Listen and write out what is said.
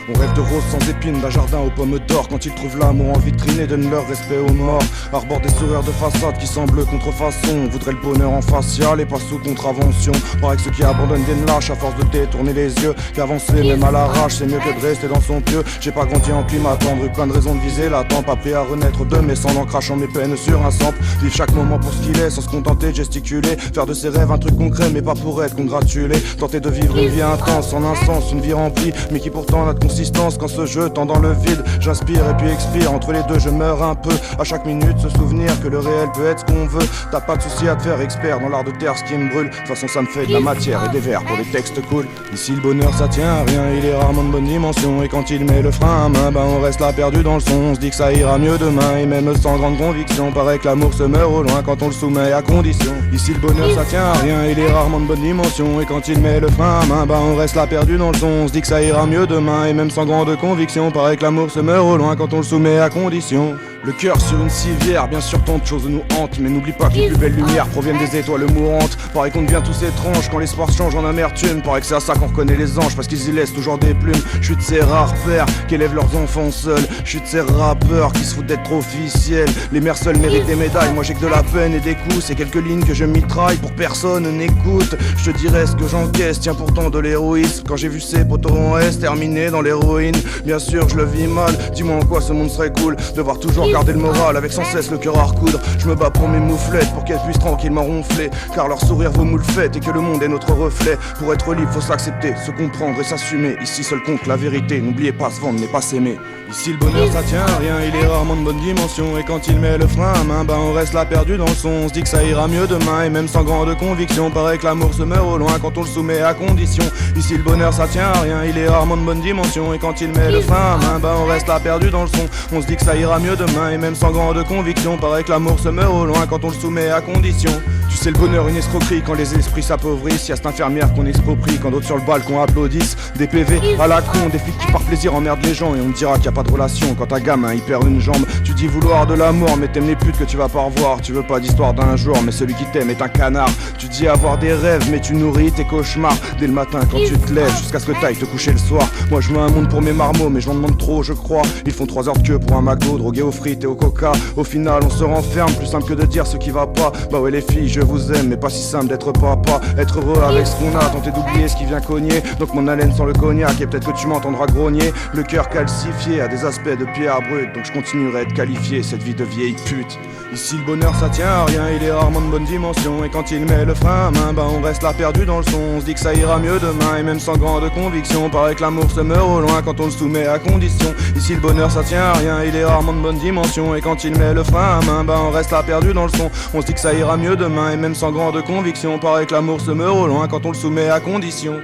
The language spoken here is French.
On rêve de roses sans épines, d'un jardin aux pommes d'or. Quand ils trouvent l'amour en vitrine et donnent leur respect aux morts. Arbore des sourires de façade qui semblent contrefaçon. Voudrait le bonheur en facial et pas sous contravention. Paraît que ceux qui abandonnent viennent lâches à force de détourner les yeux. Qu'avancer même à l'arrache c'est mieux que de rester dans son pieu. J'ai pas grandi en climat tendre, eu plein de raisons de viser la tempe. Appris à renaître de mes cendres en crachant mes peines sur un sample. Vivre chaque moment pour ce qu'il est sans se contenter de gesticuler. Faire de ses rêves un truc concret mais pas pour être congratulé. Tenter de vivre une vie intense en un sens, une vie remplie mais qui pourtant n'a de consistance qu'en se jetant dans le vide. J'inspire et puis expire, entre les deux je meurs un peu. À chaque minute se souvenir que le réel peut être ce qu'on veut. T'as pas de souci à te faire expert dans l'art de terre ce qui me brûle. De toute façon ça me fait de la matière et des vers pour des textes cool. Ici le bonheur ça tient à rien, il est rarement de bonne dimension. Et quand il met le frein à main, on reste là perdu dans le son. On se dit que ça ira mieux demain et même sans grande conviction. Paraît que l'amour se meurt au loin quand on le soumet à condition. Ici le bonheur ça tient à rien, il est rarement de bonne dimension. Et quand il met le frein à main, on reste là perdu dans le son. On se dit que ça ira mieux demain et même sans grande conviction. Paraît que l'amour se meurt au loin quand on le soumet à condition. Le cœur sur une civière, bien sûr tant de choses nous hantent. Mais n'oublie pas que les plus belles lumières proviennent des étoiles mourantes. Paraît qu'on devient tous étranges quand l'espoir change en amertume. Paraît que c'est à ça qu'on reconnaît les anges, parce qu'ils y laissent toujours des plumes. Je suis de ces rares pères qui élèvent leurs enfants seuls. Je suis de ces rappeurs qui se foutent d'être officiels. Les mères seules méritent des médailles, moi j'ai que de la peine et des coups. C'est quelques lignes que je mitraille pour personne n'écoute. Je te dirais ce que j'encaisse, tiens pourtant de l'héroïsme. Quand j'ai vu ces poteaux en S terminer dans l'héroïne, bien sûr je le vis mal. Dis-moi en quoi ce monde serait cool, devoir toujours garder le moral avec sans cesse le cœur à recoudre. Je me bats pour mes mouflettes pour qu'elles puissent tranquillement ronfler, car leur sourire vaut moule fête et que le monde est notre reflet. Pour être libre faut s'accepter, se comprendre et s'assumer. Ici seul compte la vérité, n'oubliez pas se vendre n'est pas s'aimer. Ici le bonheur ça tient à rien, il est rarement de bonne dimension. Et quand il met le frein à main, on reste là perdu dans le son. On se dit que ça ira mieux demain et même sans grande conviction. Paraît que l'amour se meurt au loin quand on le soumet à condition. Ici le bonheur ça tient à rien, il est rarement de bonne dimension. Et quand il met le frein à main, on reste là perdu dans le son. On se dit que ça ira mieux demain et même sans grande conviction. Paraît que l'amour se meurt au loin quand on le soumet à condition. Tu sais le bonheur une escroquerie quand les esprits s'appauvrissent. Y'a cette infirmière qu'on exproprie quand d'autres sur le balcon applaudissent. Des PV à la con, des flics qui par plaisir emmerdent les gens. Et on te dira qu'il y a pas de relation quand un gamin il perd une jambe. Tu dis vouloir de l'amour mais t'aimes les putes que tu vas pas revoir. Tu veux pas d'histoire d'un jour mais celui qui t'aime est un canard. Tu dis avoir des rêves mais tu nourris tes cauchemars dès le matin quand tu te lèves jusqu'à ce que t'ailles te coucher le soir. Moi je veux un monde pour mes marmots mais j'en demande trop je crois. Ils font 3 heures de queue pour un McDo, drogué aux frites et au coca. Au final on se renferme, plus simple que de dire ce qui va pas. Bah ouais les filles je vous aime mais pas si simple d'être papa. Être heureux avec ce qu'on a, tenter d'oublier ce qui vient cogner. Donc mon haleine sans le cognac et peut-être que tu m'entendras grogner. Le cœur calcifié a des aspects de pierre brute. Donc je continuerai de qualifier cette vie de vieille pute. Ici le bonheur ça tient à rien, il est rarement de bonne dimension. Et quand il met le frein à main, on reste là perdu dans le son. On se dit que ça ira mieux demain et même sans grande conviction. Paraît que l'amour se meurt au loin quand on le soumet à condition. Ici le bonheur ça tient à rien, il est rarement de bonne dimension. Et quand il met le frein à main, on reste là perdu dans le son. On se dit que ça ira mieux demain et même sans grande conviction. Paraît que l'amour se meurt au loin quand on le soumet à condition.